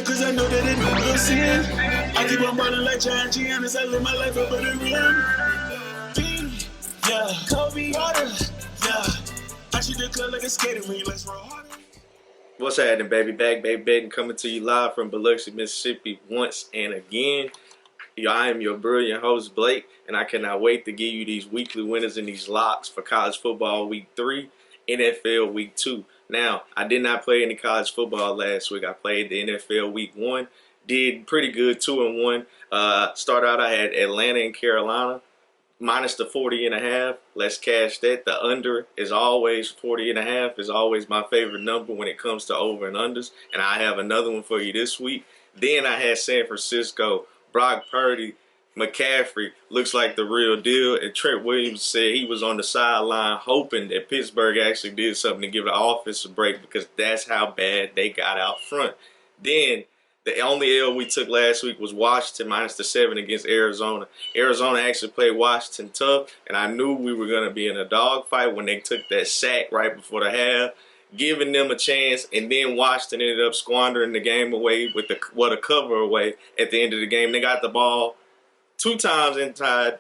cause I know that it no sin. I keep on ballin' like John Giannis, I live my life up at the rim. Yeah, Kobe water, yeah. I shoot the club like a skating ring, let's roll harder. What's happening, baby? Back, baby, baby, coming to you live from Biloxi, Mississippi once and again. I am your brilliant host, Blake, and I cannot wait to give you these weekly winners and these locks for college football week 3, NFL week 2. Now, I did not play any college football last week. I played the NFL week 1, did pretty good, 2-1. Start out, I had Atlanta and Carolina, minus the 40.5. Let's cash that. The under is always 40.5, is always my favorite number when it comes to over and unders. And I have another one for you this week. Then I had San Francisco, Brock Purdy, McCaffrey looks like the real deal. And Trent Williams said he was on the sideline hoping that Pittsburgh actually did something to give the offense a break because that's how bad they got out front. Then the only L we took last week was Washington minus the 7 against Arizona. Arizona actually played Washington tough, and I knew we were going to be in a dogfight when they took that sack right before the half, giving them a chance, and then Washington ended up squandering the game away with a cover away at the end of the game. They got the ball 2 times inside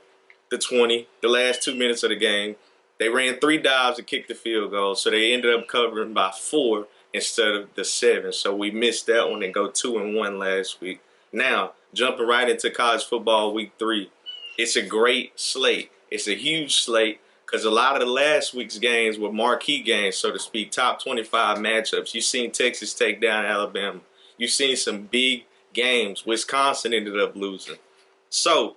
the 20, the last 2 minutes of the game. They ran 3 dives and kicked the field goal, so they ended up covering by 4 instead of the 7. So we missed that one and go 2-1 last week. Now, jumping right into college football week 3. It's a great slate. It's a huge slate because a lot of the last week's games were marquee games, so to speak, top 25 matchups. You've seen Texas take down Alabama. You've seen some big games. Wisconsin ended up losing. So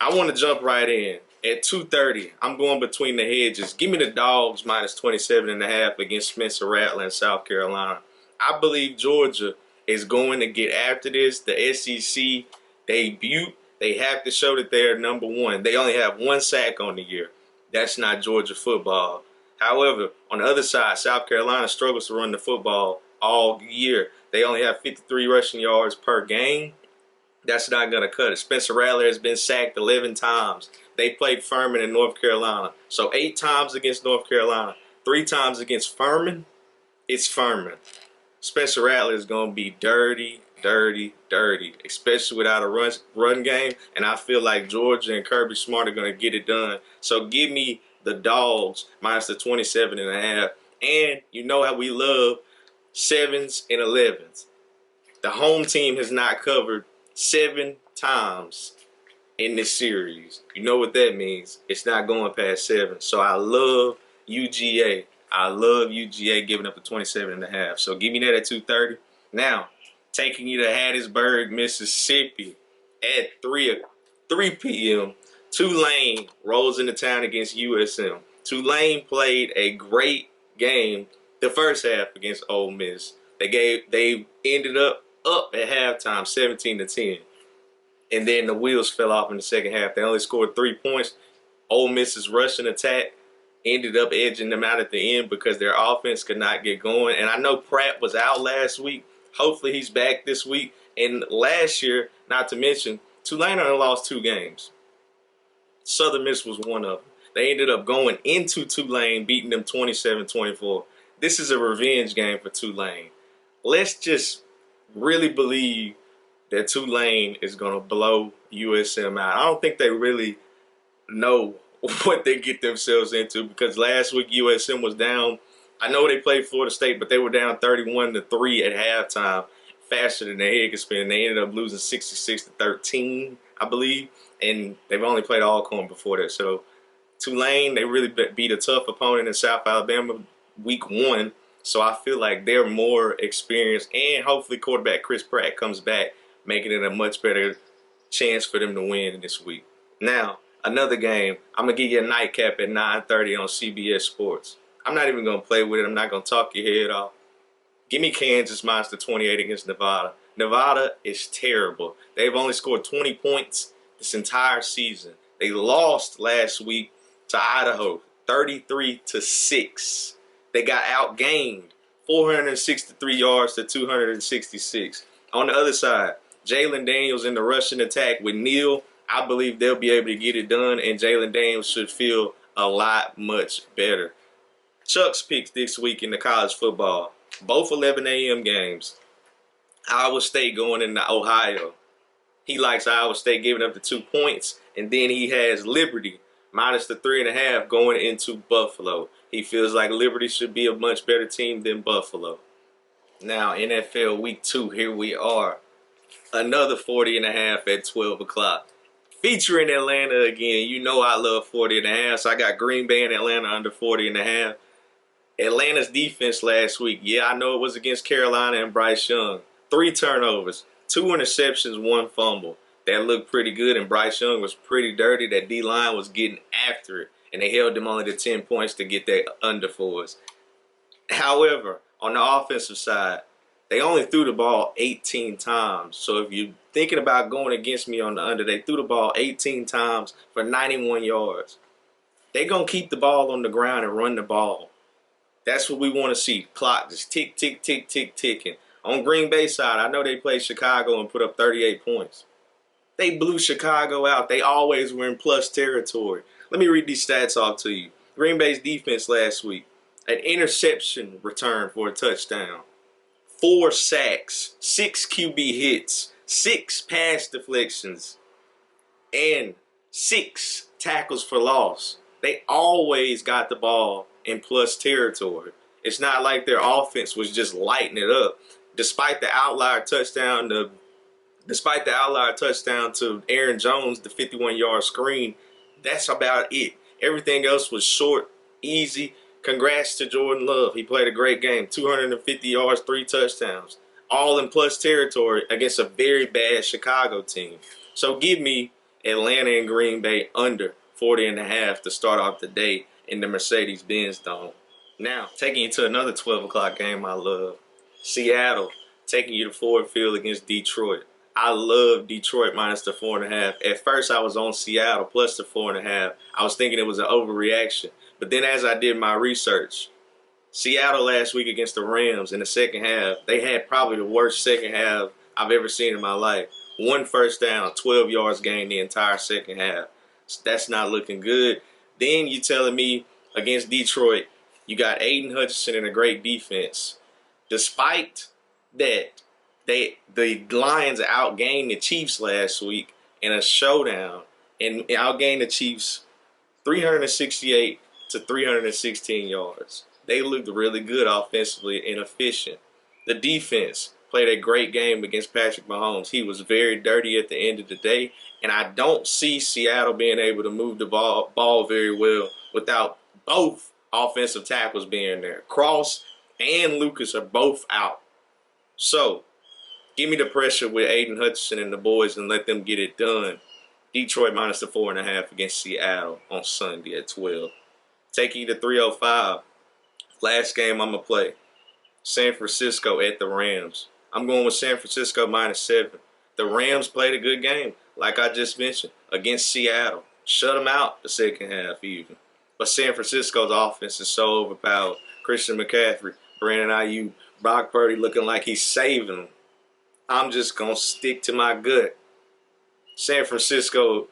I want to jump right in. At 2:30, I'm going between the hedges. Give me the Dogs minus 27.5 against Spencer Rattler in South Carolina. I believe Georgia is going to get after this. The SEC debut, they have to show that they're number 1. They only have 1 sack on the year. That's not Georgia football. However, on the other side, South Carolina struggles to run the football all year. They only have 53 rushing yards per game. That's not going to cut it. Spencer Rattler has been sacked 11 times. They played Furman in North Carolina. So 8 times against North Carolina, 3 times against Furman. It's Furman. Spencer Rattler is going to be dirty, dirty, dirty, especially without a run game. And I feel like Georgia and Kirby Smart are going to get it done. So give me the Dogs minus the 27.5. And you know how we love 7s and 11s. The home team has not covered 7 times in this series. You know what that means. It's not going past 7. So I love UGA. I love UGA giving up the 27.5. So give me that at 2:30. Now, taking you to Hattiesburg, Mississippi at 3 p.m. Tulane rolls into town against USM. Tulane played a great game the first half against Ole Miss. They ended up at halftime 17-10. And then the wheels fell off in the second half. They only scored 3 points. Ole Miss's rushing attack ended up edging them out at the end because their offense could not get going. And I know Pratt was out last week. Hopefully he's back this week. And last year, not to mention, Tulane only lost 2 games. Southern Miss was one of them. They ended up going into Tulane, beating them 27-24. This is a revenge game for Tulane. Let's just really believe that Tulane is going to blow USM out. I don't think they really know what they get themselves into because last week USM was down. I know they played Florida State, but they were down 31-3 at halftime, faster than their head could spin. They ended up losing 66-13, I believe, and they've only played Alcorn before that. So Tulane, they really beat a tough opponent in South Alabama week 1. So I feel like they're more experienced, and hopefully quarterback Chris Pratt comes back, making it a much better chance for them to win this week. Now, another game, I'm going to give you a nightcap at 9:30 on CBS Sports. I'm not even going to play with it. I'm not going to talk your head off. Give me Kansas minus the 28 against Nevada. Nevada is terrible. They've only scored 20 points this entire season. They lost last week to Idaho, 33-6. They got outgained, 463 yards to 266. On the other side, Jalen Daniels in the rushing attack with Neal. I believe they'll be able to get it done, and Jalen Daniels should feel a lot much better. Chuck's picks this week in the college football, both 11 a.m. games. Iowa State going into Ohio. He likes Iowa State giving up the 2 points, and then he has Liberty minus the 3.5 going into Buffalo. He feels like Liberty should be a much better team than Buffalo. Now, NFL Week 2, here we are. Another 40.5 at 12 o'clock. Featuring Atlanta again. You know I love 40.5, so I got Green Bay and Atlanta under 40.5. Atlanta's defense last week. Yeah, I know it was against Carolina and Bryce Young. 3 turnovers, 2 interceptions, 1 fumble. That looked pretty good, and Bryce Young was pretty dirty. That D-line was getting after it, and they held them only to 10 points to get that under for us. However, on the offensive side, they only threw the ball 18 times. So if you're thinking about going against me on the under, they threw the ball 18 times for 91 yards. They're going to keep the ball on the ground and run the ball. That's what we want to see. Clock just tick, tick, tick, tick, ticking. On Green Bay side, I know they played Chicago and put up 38 points. They blew Chicago out. They always were in plus territory. Let me read these stats off to you. Green Bay's defense last week. An interception return for a touchdown. 4 sacks. 6 QB hits. 6 pass deflections. And 6 tackles for loss. They always got the ball in plus territory. It's not like their offense was just lighting it up. Despite the outlier touchdown to Aaron Jones, the 51-yard screen, that's about it. Everything else was short, easy. Congrats to Jordan Love. He played a great game. 250 yards, 3 touchdowns. All in plus territory against a very bad Chicago team. So give me Atlanta and Green Bay under 40.5 to start off the day in the Mercedes-Benz Dome. Now, taking you to another 12 o'clock game I love. Seattle taking you to Ford Field against Detroit. I love Detroit minus the 4.5. At first, I was on Seattle plus the 4.5. I was thinking it was an overreaction. But then as I did my research, Seattle last week against the Rams in the second half, they had probably the worst second half I've ever seen in my life. 1 first down, 12 yards gained the entire second half. That's not looking good. Then you telling me against Detroit, you got Aiden Hutchinson and a great defense. Despite that, the Lions outgained the Chiefs last week in a showdown and outgained the Chiefs 368 to 316 yards. They looked really good offensively and efficient. The defense played a great game against Patrick Mahomes. He was very dirty at the end of the day, and I don't see Seattle being able to move the ball very well without both offensive tackles being there. Cross and Lucas are both out. So, give me the pressure with Aiden Hutchinson and the boys and let them get it done. Detroit minus the 4.5 against Seattle on Sunday at 12. Taking you to 305. Last game I'm going to play. San Francisco at the Rams. I'm going with San Francisco minus 7. The Rams played a good game, like I just mentioned, against Seattle. Shut them out the second half even. But San Francisco's offense is so overpowered. Christian McCaffrey, Brandon Ayuk, Brock Purdy looking like he's saving them. I'm just going to stick to my gut. San Francisco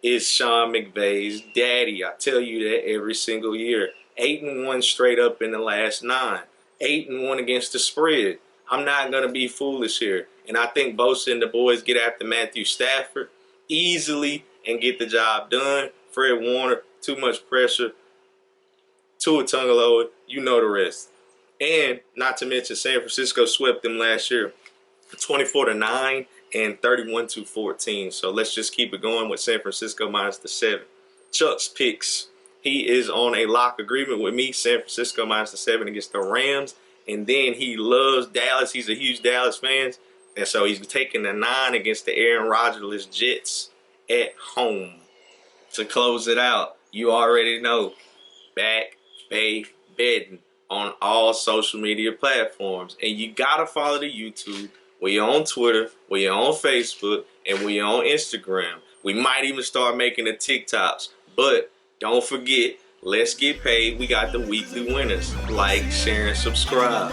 is Sean McVay's daddy. I tell you that every single year. 8-1 straight up in the last 9. 8-1 against the spread. I'm not going to be foolish here. And I think Bosa and the boys get after Matthew Stafford easily and get the job done. Fred Warner, too much pressure. Tua Tagovailoa, you know the rest. And not to mention San Francisco swept them last year 24-9 and 31-14. So let's just keep it going with San Francisco minus the 7. Chuck's picks. He is on a lock agreement with me. San Francisco minus the 7 against the Rams. And then he loves Dallas. He's a huge Dallas fan. And so he's taking the 9 against the Aaron Rodgers Jets at home. To close it out, you already know. Back Bay Betting on all social media platforms. And you got to follow the YouTube. We're on Twitter. We're on Facebook. And we're on Instagram. We might even start making the TikToks. But don't forget, let's get paid. We got the weekly winners. Like, share, and subscribe.